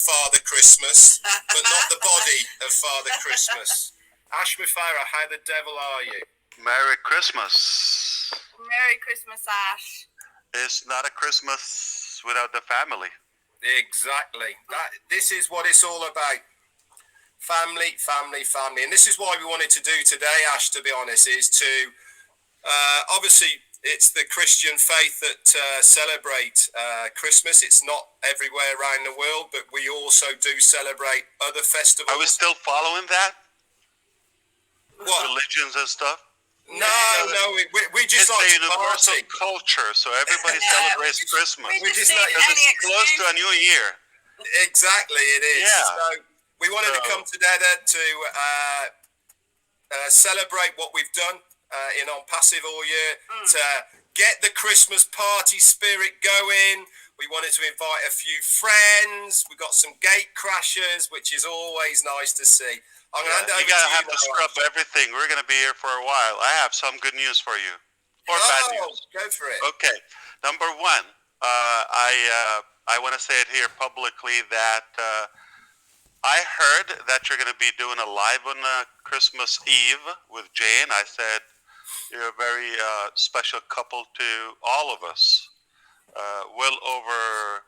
Father Christmas, but not the body of Father Christmas. Ash Muffreh, how the devil are you? Merry Christmas. Merry Christmas, Ash. It's not a Christmas without the family. Exactly. This is what it's all about. Family, family, family. And this is why we wanted to do today, Ash, to be honest, is to, obviously, it's the Christian faith that celebrate Christmas. It's not everywhere around the world, but we also do celebrate other festivals. Are we still following that? What? Religions and stuff? No, we just like it's a to universal party. culture, so everybody celebrates Christmas. we just like because it's close to a new year. Exactly, it is. Yeah. So we wanted to come together to celebrate what we've done in On Passive all year, to get the Christmas party spirit going. We wanted to invite a few friends. We got some gate crashers, which is always nice to see. You gotta have to scrub everything. We're gonna be here for a while. I have some good news for you, or bad news. Go for it. Okay, number one, I want to say it here publicly that I heard that you're gonna be doing a live on Christmas Eve with Jane. I said you're a very special couple to all of us. Well over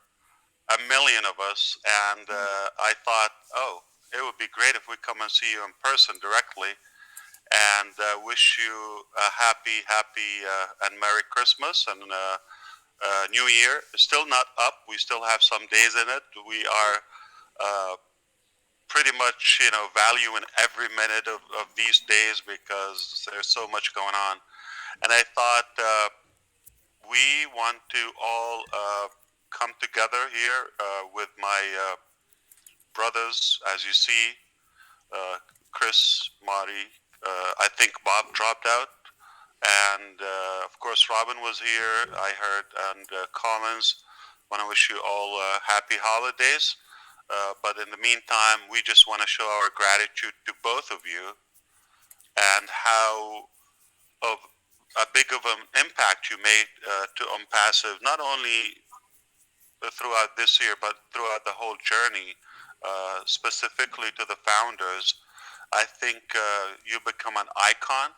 1 million of us, and I thought, it would be great if we come and see you in person directly, and wish you a happy and Merry Christmas and New Year. It's still not up. We still have some days in it. We are pretty much, valuing every minute of these days because there's so much going on. And I thought we want to all come together here with my brothers, as you see, Chris, Marty, I think Bob dropped out, and of course Robin was here, I heard, and Collins. Want to wish you all happy holidays, but in the meantime, we just want to show our gratitude to both of you and how of a big of an impact you made to Passive, not only throughout this year, but throughout the whole journey. Specifically to the founders, I think you become an icon,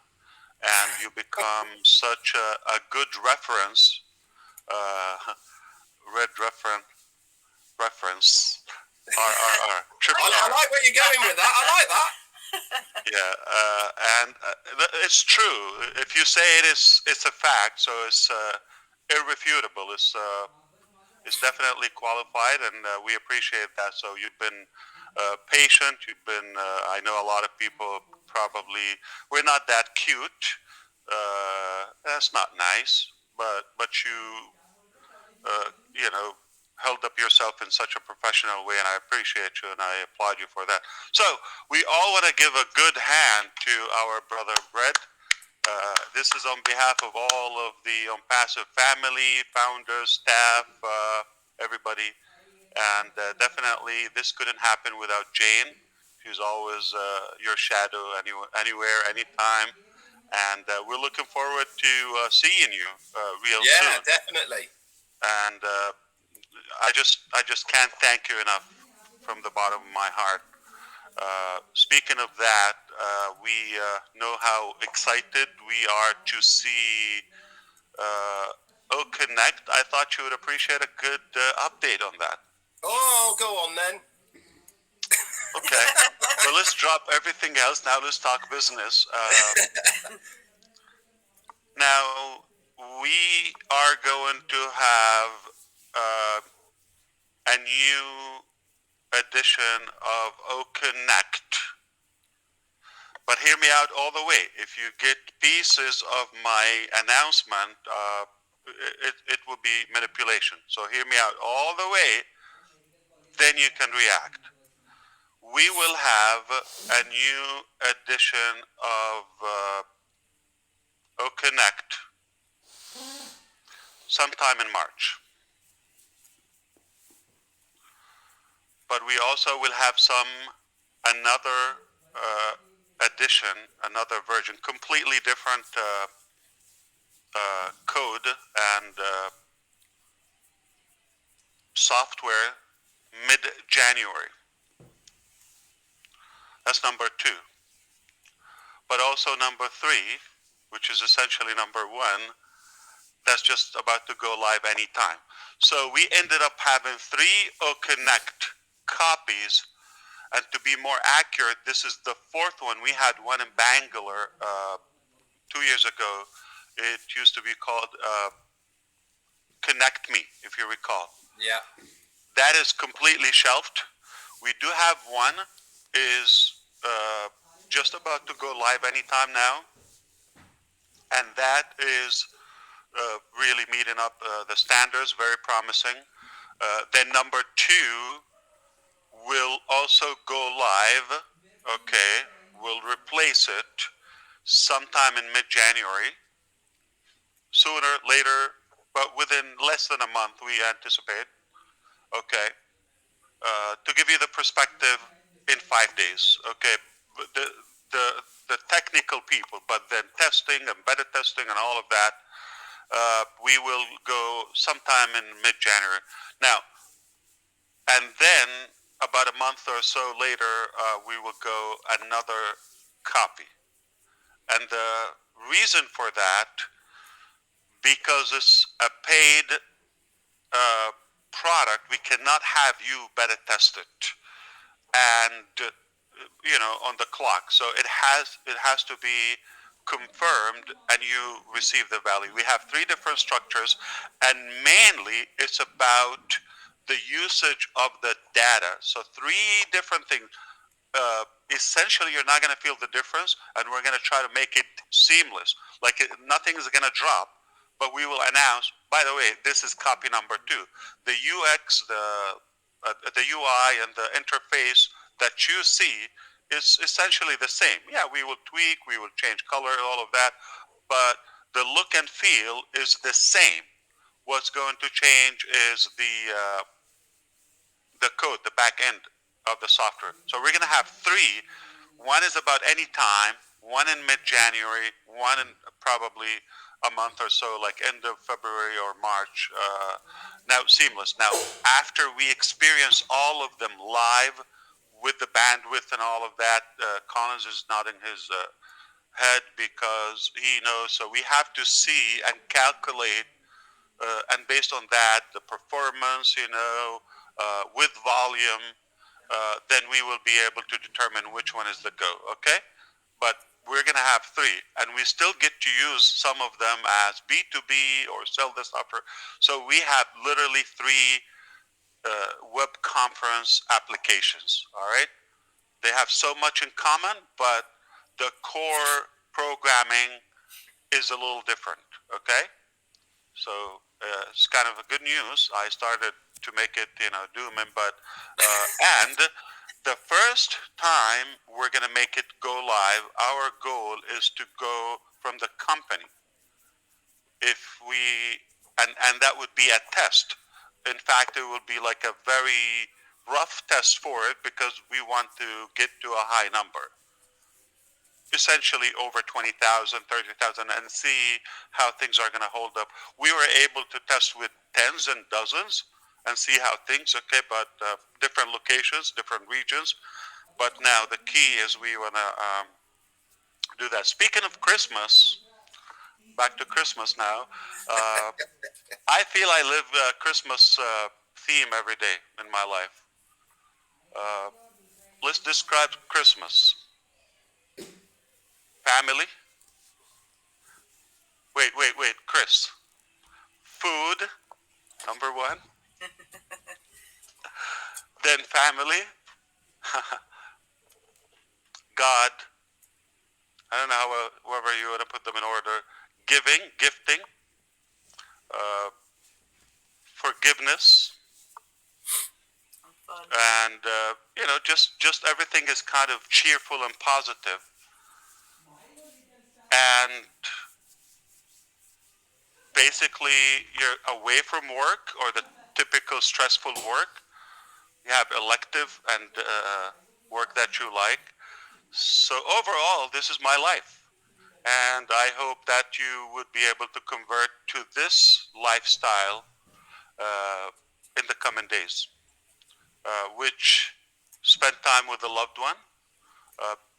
and you become such a good reference, reference, triple R. I like where you're going with that. I like that. Yeah, and it's true. If you say it's a fact, so it's irrefutable. It's definitely qualified, and we appreciate that. So you've been patient. You've been. I know a lot of people probably we're not that cute. That's not nice, but you held up yourself in such a professional way, and I appreciate you, and I applaud you for that. So we all want to give a good hand to our brother Brett. This is on behalf of all of the Passive family, founders, staff, everybody, and definitely this couldn't happen without Jane. She's always your shadow anywhere, anytime, and we're looking forward to seeing you real soon. Yeah, definitely. And I just can't thank you enough from the bottom of my heart. Speaking of that, we know how excited we are to see Connect. I thought you would appreciate a good update on that. Oh, go on then. Okay, so let's drop everything else. Now let's talk business. Now we are going to have a new edition of Connect. But hear me out all the way. If you get pieces of my announcement, it will be manipulation. So hear me out all the way, then you can react. We will have a new edition of Connect sometime in March. But we also will have another edition, another version, completely different code and software mid-January. That's number 2. But also number 3, which is essentially number 1, that's just about to go live anytime. So we ended up having 3 O-Connect copies. And to be more accurate, this is the 4th one. We had one in Bangalore 2 years ago. It used to be called Connect Me, if you recall. Yeah. That is completely shelved. We do have one is just about to go live anytime now, and that is really meeting up the standards, very promising. Then number 2 will also go live. Okay, we'll replace it sometime in mid-January, sooner, later, but within less than a month, we anticipate. Okay, to give you the perspective, in 5 days. Okay, the the the technical people, but then testing, embedded testing, and all of that, we will go sometime in mid-January. Now, and then about a month or so later, we will go another copy. And the reason for that, because it's a paid product, we cannot have you beta test it and on the clock. So it has to be confirmed, and you receive the value. We have 3 different structures, and mainly it's about the usage of the data. So 3 different things. Essentially, you're not going to feel the difference, and we're going to try to make it seamless. Like nothing is going to drop, but we will announce. By the way, this is copy number 2. The UX, the UI, and the interface that you see is essentially the same. Yeah, we will tweak, we will change color, all of that, but the look and feel is the same. What's going to change is the code, the back end of the software. So we're going to have 3. One is about any time, one in mid-January, one in probably a month or so, like end of February or March. Now, seamless. Now, after we experience all of them live with the bandwidth and all of that, Collins is nodding his head because he knows. So we have to see and calculate, and based on that, the performance, with volume, then we will be able to determine which one is the go. Okay, but we're going to have 3, and we still get to use some of them as B2B or sell the software. So we have literally 3 web conference applications. All right, they have so much in common, but the core programming is a little different. Okay, so it's kind of a good news. I started to make it, doom, but and the first time we're going to make it go live, our goal is to go from the company. If we and that would be a test. In fact, it would be like a very rough test for it because we want to get to a high number, essentially over 20,000, 30,000, and see how things are going to hold up. We were able to test with tens and dozens and see how things, okay, but different locations, different regions. But now the key is we want to do that. Speaking of Christmas, back to Christmas now. I feel I live Christmas theme every day in my life. Let's describe Christmas. Family. Wait, Chris. Food, number 1. Then family. God. I don't know however you want to put them in order. Gifting, forgiveness, Fun. and just everything is kind of cheerful and positive. And basically, you're away from work or the typical stressful work. You have elective and work that you like. So overall, this is my life. And I hope that you would be able to convert to this lifestyle in the coming days. which spend time with a loved one,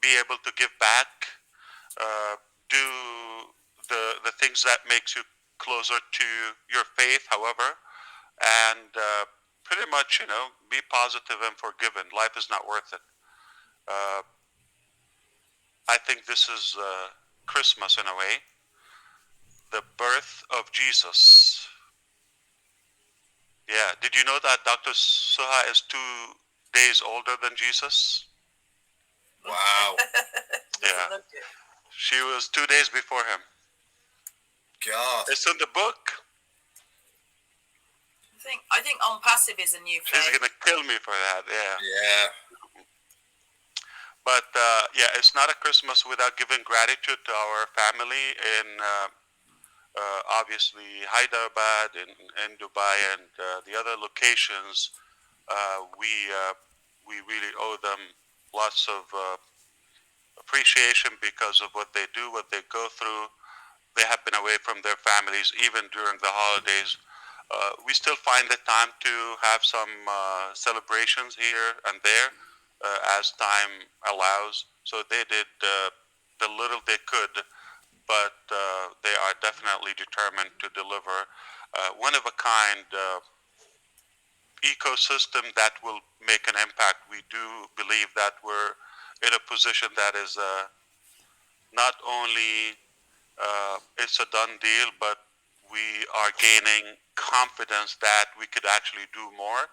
be able to give back, do the things that makes you closer to your faith, however, and pretty much, be positive and forgiven. Life is not worth it. Uh, I think this is Christmas in a way, the birth of Jesus. Yeah. Did you know that Dr. Suha is 2 days older than Jesus? Wow. Yeah. She was 2 days before him. God. It's in the book. I think on passive is a new She's phase. gonna kill me for that. Yeah. Yeah. But yeah, it's not a Christmas without giving gratitude to our family in obviously Hyderabad and Dubai and the other locations. We really owe them lots of appreciation because of what they do, what they go through. They have been away from their families even during the holidays. We still find the time to have some celebrations here and there as time allows. So they did the little they could, but they are definitely determined to deliver one of a kind ecosystem that will make an impact. We do believe that we're in a position that is not only it's a done deal, but we are gaining confidence that we could actually do more.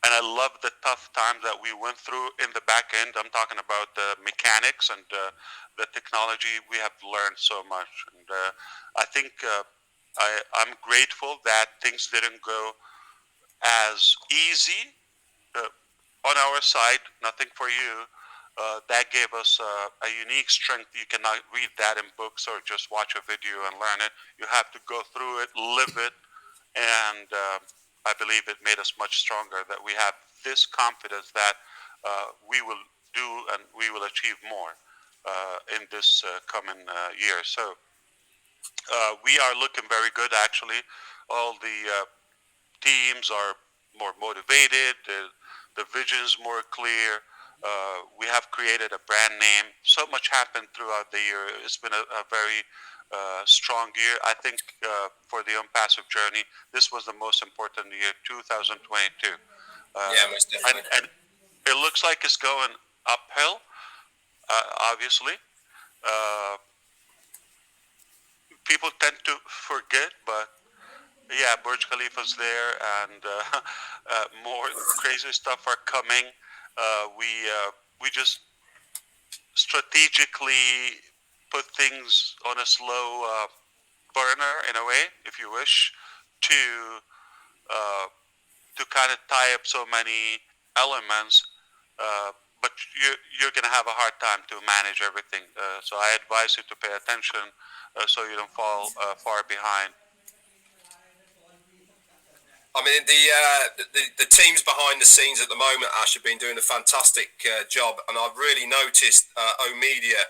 And I love the tough times that we went through in the back end. I'm talking about the mechanics and the technology. We have learned so much, and I think I'm grateful that things didn't go as easy on our side. Nothing for you. That gave us a unique strength. You cannot read that in books or just watch a video and learn it. You have to go through it, live it, and I believe it made us much stronger. That we have this confidence that we will do and we will achieve more in this coming year. So we are looking very good, actually. All the teams are more motivated. The vision is more clear. We have created a brand name. So much happened throughout the year. It's been a very strong year. I think for the Unpassive journey, this was the most important year, 2022. Yeah, most definitely. And it looks like it's going uphill, obviously. Uh, People tend to forget, but yeah, Burj Khalifa's there, and more crazy stuff are coming. We just strategically put things on a slow burner, in a way, if you wish, to uh, kind of tie up so many elements. But you're going to have a hard time to manage everything. So I advise you to pay attention so you don't fall far behind. I mean, the teams behind the scenes at the moment, Ash, have been doing a fantastic job, and I've really noticed O Media,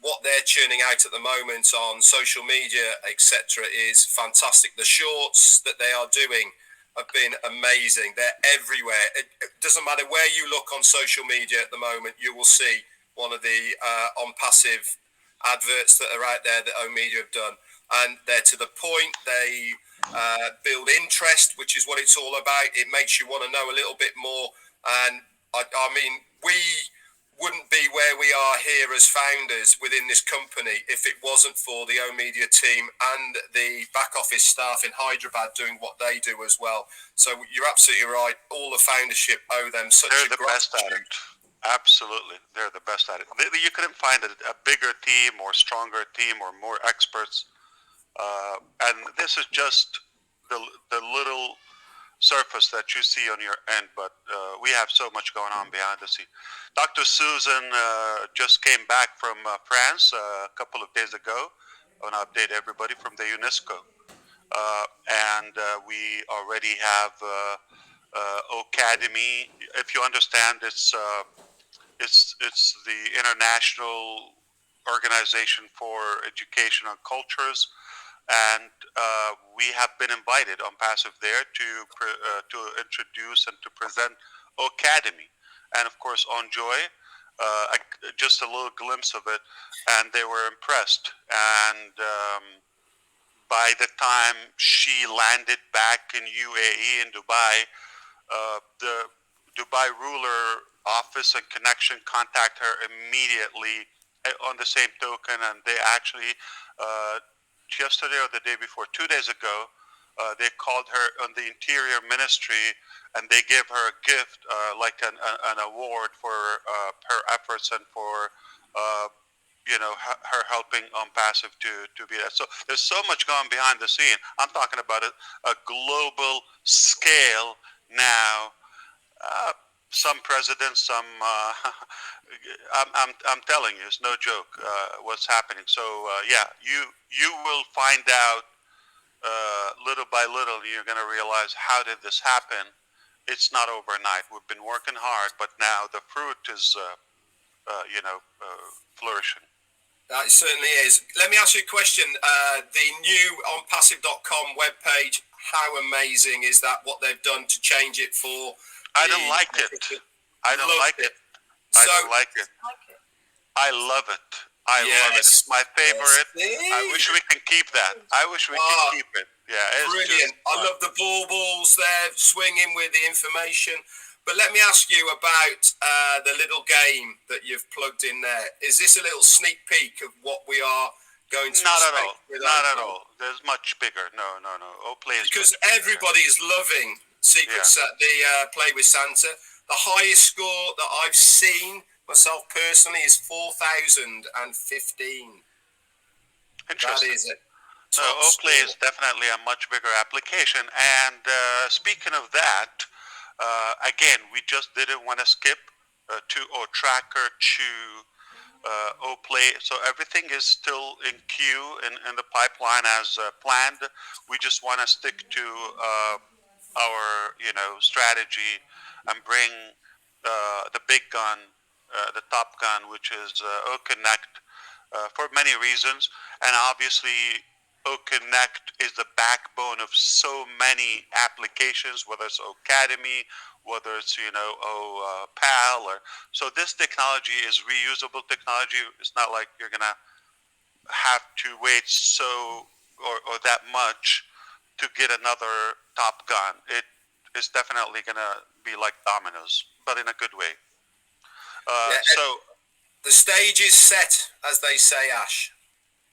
what they're churning out at the moment on social media, etc., is fantastic. The shorts that they are doing have been amazing. They're everywhere. It doesn't matter where you look on social media at the moment, you will see one of the on passive adverts that are out there that O Media have done, and they're to the point. They build interest, which is what it's all about. It makes you want to know a little bit more. And I mean, we wouldn't be where we are here as founders within this company if it wasn't for the O Media team and the back office staff in Hyderabad doing what they do as well. So you're absolutely right. All the foundership owe them such They're a the best at it. Absolutely, they're the best at it. You couldn't find a bigger team or stronger team or more experts. And this is just the little surface that you see on your end, but we have so much going on behind the scene. Dr. Susan just came back from France a couple of days ago. I want to update everybody from the UNESCO. And we already have Academy. If you understand, it's the International Organization for Education and Cultures. and we have been invited on Passive there to introduce and to present Academy, and of course on Joy. Just a little glimpse of it, and they were impressed. And by the time she landed back in UAE in Dubai, the Dubai ruler office and connection contact her immediately on the same token, and they actually uh, yesterday or the day before, 2 days ago, they called her on the Interior Ministry, and they gave her a gift, like an award for her efforts and for uh, her helping on Passive to be that. So there's so much going behind the scene. I'm talking about a global scale now. Uh, some presidents, some I'm telling you, it's no joke what's happening. So yeah, you will find out little by little. You're going to realize, how did this happen? It's not overnight. We've been working hard, but now the fruit is flourishing. That certainly is. Let me ask you a question. The new onpassive.com webpage, how amazing is that? What they've done to change it for? I don't like it. I don't like it. I don't like it. I love it. I love it. It's my favorite. I wish we can keep that. I wish we can keep it. Yeah, it's brilliant. I love the baubles there swinging with the information. But let me ask you about the little game that you've plugged in there. Is this a little sneak peek of what we are going to? Not at all. Not at all. There's much bigger. No. Play is because everybody is loving the Play with Santa. The highest score that I've seen myself personally is 4,015. Interesting. That is it. So Play is definitely a much bigger application. And speaking of that, again, we just didn't want to skip to Tracker to Play. So everything is still in queue in the pipeline as planned. We just want to stick to our strategy and bring the big gun, the top gun, which is Connect, for many reasons. And obviously, Connect is the backbone of so many applications, whether it's Academy, whether it's PAL, or so. This technology is reusable technology. It's not like you're gonna have to wait or that much to get another Top Gun. It is definitely gonna be like dominoes, but in a good way. So the stage is set, as they say, Ash.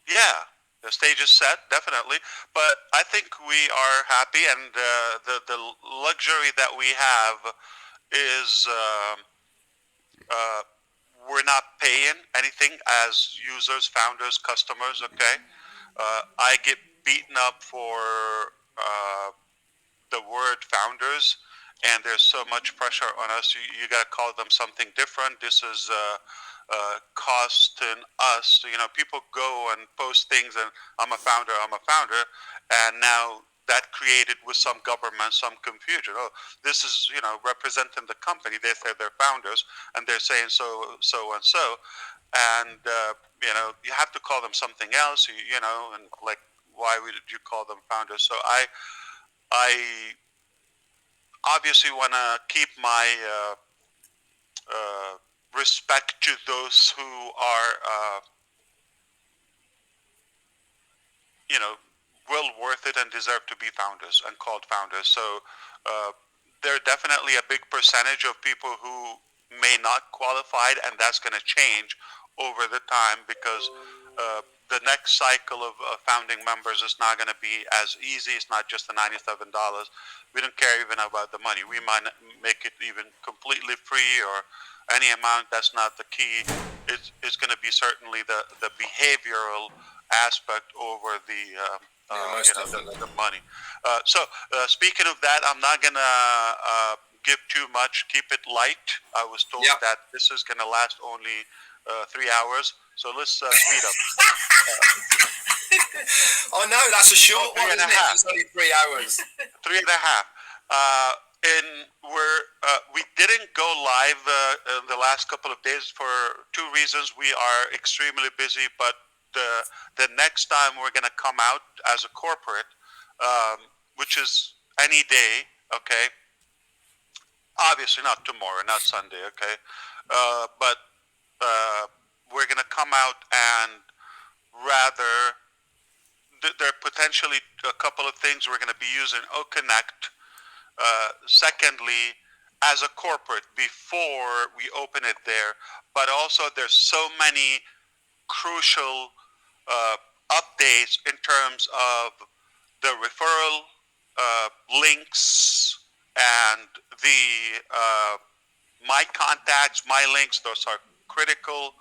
Yeah. The stage is set, definitely, but I think we are happy, and the luxury that we have is we're not paying anything as users, founders, customers. Okay, I get beaten up for the word founders, and there's so much pressure on us. You got to call them something different. This is costing us. People go and post things, and I'm a founder, and now that created with some government some confusion. Oh, this is representing the company. They say they're founders, and they're saying so and so, and you have to call them something else. And like, why would you call them founders? So I obviously want to keep my respect to those who are, well worth it and deserve to be founders and called founders. So there are definitely a big percentage of people who may not qualify, and that's going to change over the time, because the next cycle of founding members is not going to be as easy. It's not just the $97. We don't care even about the money. We might make it even completely free or any amount. That's not the key. It's going to be certainly the behavioral aspect over the the money. So speaking of that, I'm not going to give too much. Keep it light. I was told that this is going to last only 3 hours. So let's speed up. Oh no, that's a short one, isn't it? It's only 3 hours. 3.5. And we didn't go live in the last couple of days for two reasons. We are extremely busy, but the next time we're going to come out as a corporate, which is any day, okay? Obviously not tomorrow, not Sunday, okay? But we're going to come out and rather, there are potentially a couple of things we're going to be using OConnect. Secondly, as a corporate, before we open it there, but also there's so many crucial updates in terms of the referral links and the my contacts, my links. Those are critical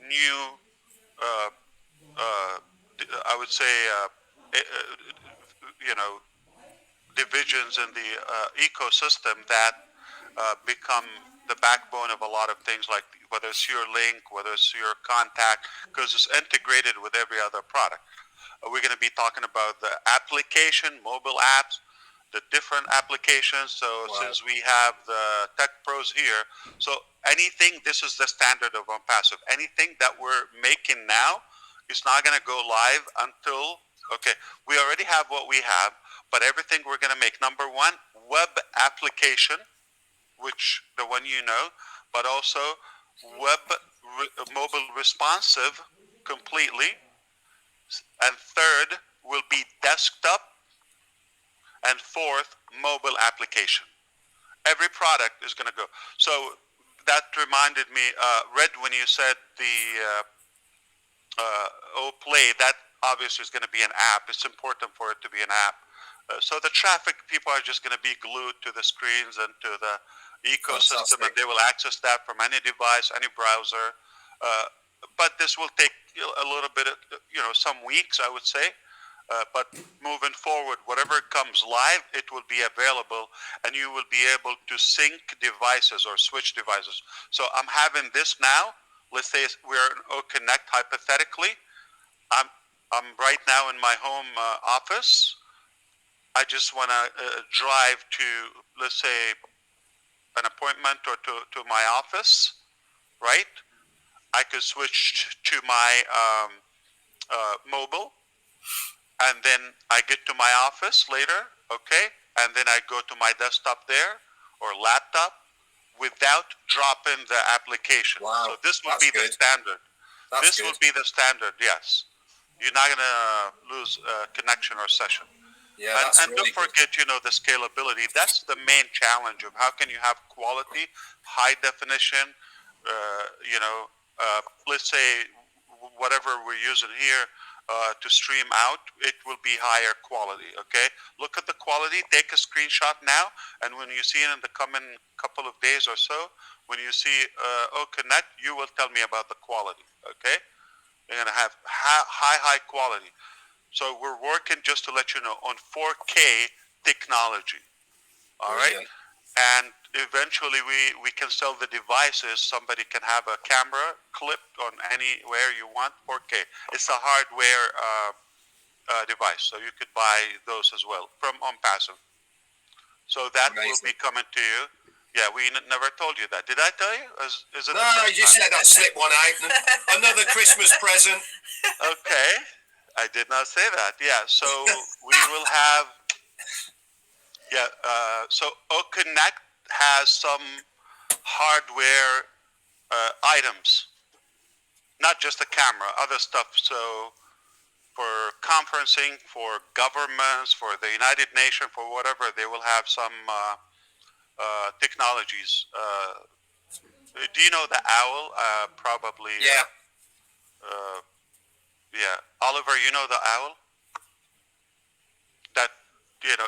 new, uh, uh, I would say, you know, divisions in the ecosystem that become the backbone of a lot of things, like whether it's your link, whether it's your contact, because it's integrated with every other product. We're going to be talking about the application, mobile apps, the different applications. So since we have the tech pros here, so anything, this is the standard of OnPassive. Anything that we're making now is not going to go live until, okay, we already have what we have, but everything we're going to make, number one, web application, which the one you know, but also mobile responsive completely. And third will be desktop, and fourth, mobile application. Every product is going to go. So that reminded me, Red, when you said the Play, that obviously is going to be an app. It's important for it to be an app. So the traffic, people are just going to be glued to the screens and to the ecosystem, and they will access that from any device, any browser. But this will take a little bit, some weeks, I would say. But moving forward, whatever comes live, it will be available, and you will be able to sync devices or switch devices. So I'm having this now. Let's say we're in OConnect hypothetically. I'm right now in my home office. I just want to drive to, let's say, an appointment or to my office, right? I could switch to my mobile, and then I get to my office later, okay? And then I go to my desktop there or laptop without dropping the application. Wow, so this will that's be good. the standard. That's This good. will be the standard, yes. You're not going to lose connection or session. Yeah, And, that's and really don't good. forget, the scalability. That's the main challenge of how can you have quality, high definition, let's say whatever we're using here to stream out, it will be higher quality, okay? Look at the quality, take a screenshot now, and when you see it in the coming couple of days or so, when you see Connect, you will tell me about the quality, okay? You're going to have high quality. So we're working, just to let you know, on 4K technology. All right? Brilliant. And eventually we can sell the devices. Somebody can have a camera clipped on anywhere you want, 4K. It's a hardware device, so you could buy those as well from OnPassive. So that will be Amazing. coming to you. Yeah, we never told you that. Did I tell you? Is it No, the first you just time? let that slip one out. Another Christmas present. Okay, I did not say that. Yeah, so we will have. Yeah, so OConnect has some hardware items, not just a camera, other stuff. So for conferencing, for governments, for the United Nations, for whatever, they will have some technologies. Do you know the owl? Probably. Yeah. Uh, yeah, Oliver, you know the owl? That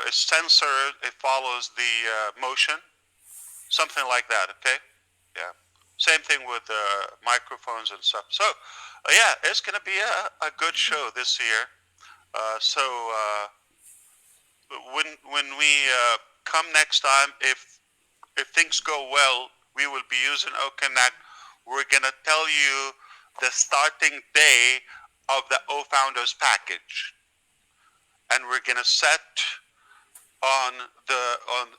is censored. It follows the motion, something like that. Okay. Yeah. Same thing with microphones and stuff. So, yeah, it's going to be a good show this year. When we come next time, if things go well, we will be using OConnect. We're going to tell you the starting day of the O Founders package, and we're going to set on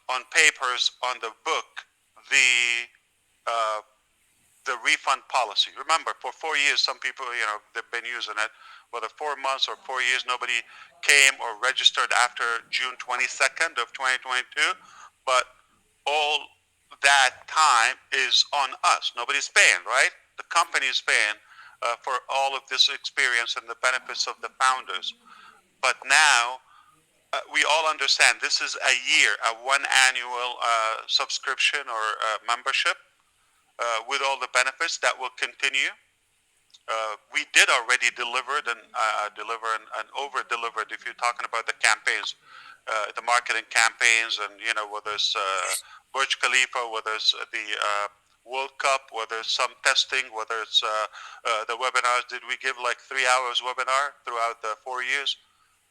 on papers on the book the the refund policy. Remember, for 4 years, some people, they've been using it. Whether 4 months or 4 years, nobody came or registered after June 22nd of 2022. But all that time is on us. Nobody's paying, right? The company is paying for all of this experience and the benefits of the founders. But now we all understand this is a year, one annual subscription or membership with all the benefits that will continue. We did already delivered and and over delivered. If you're talking about the campaigns, the marketing campaigns, and whether it's Burj Khalifa, whether it's the World Cup, whether it's some testing, whether it's the webinars. Did we give like 3 hours webinar throughout the 4 years?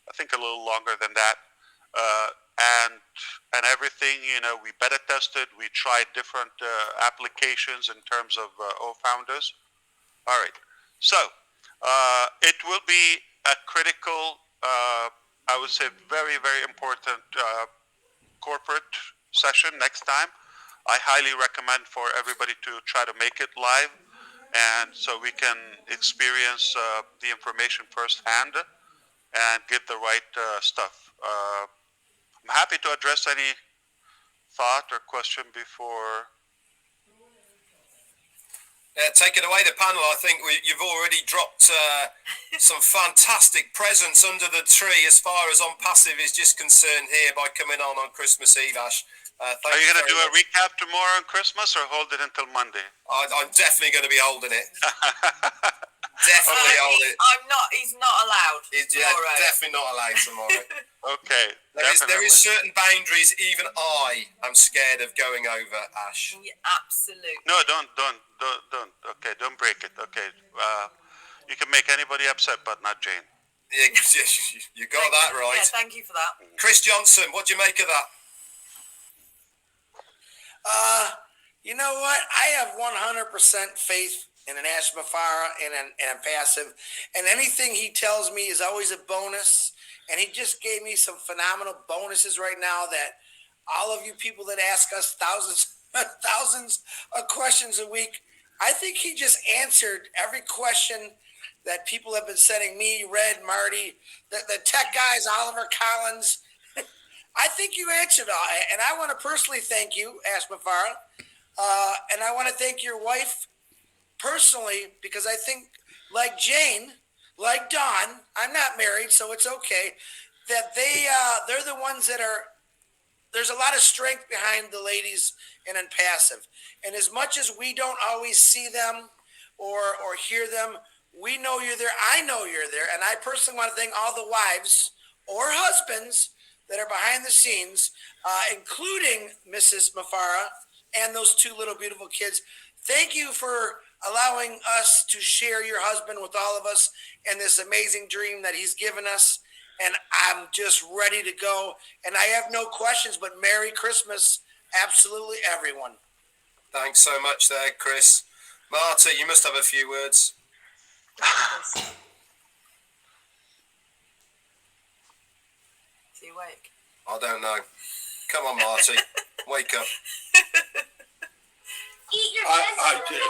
I think a little longer than that. And everything, we beta tested. We tried different applications in terms of founders. All right. So it will be a critical, I would say, very, very important corporate session next time. I highly recommend for everybody to try to make it live, and so we can experience the information firsthand and get the right stuff. I'm happy to address any thought or question before. Take it away, the panel. I think you've already dropped some fantastic presents under the tree as far as On Passive is just concerned here by coming on Christmas Eve, Ash. Are you going to do a recap tomorrow on Christmas or hold it until Monday? I'm definitely going to be holding it. Definitely holding it. I'm not. He's not allowed. Tomorrow. Definitely not allowed tomorrow. Okay. There is certain boundaries even I am scared of going over, Ash. Yeah, absolutely. No, don't. Okay, don't break it. Okay. You can make anybody upset, but not Jane. Yeah, you got that right. Yeah, thank you for that. Chris Johnson, what do you make of that? You know what? I have 100% faith in an Ash Muffreh and Passive, and anything he tells me is always a bonus. And he just gave me some phenomenal bonuses right now that all of you people that ask us thousands of questions a week, I think he just answered every question that people have been sending me, Red, Marty, the tech guys, Oliver Collins. I think you answered all. And I want to personally thank you, Ash Muffreh, and I want to thank your wife personally, because I think, like Jane, like Dawn, I'm not married, so it's okay, that they're the ones that are, there's a lot of strength behind the ladies in Passive. And as much as we don't always see them or hear them, we know you're there. I know you're there. And I personally want to thank all the wives or husbands that are behind the scenes, including Mrs. Muffreh and those two little beautiful kids. Thank you for allowing us to share your husband with all of us and this amazing dream that he's given us. And I'm just ready to go. And I have no questions, but Merry Christmas, absolutely everyone. Thanks so much there, Chris. Marta, you must have a few words. Is he awake? I don't know. Come on, Marty. Wake up. Eat your I did.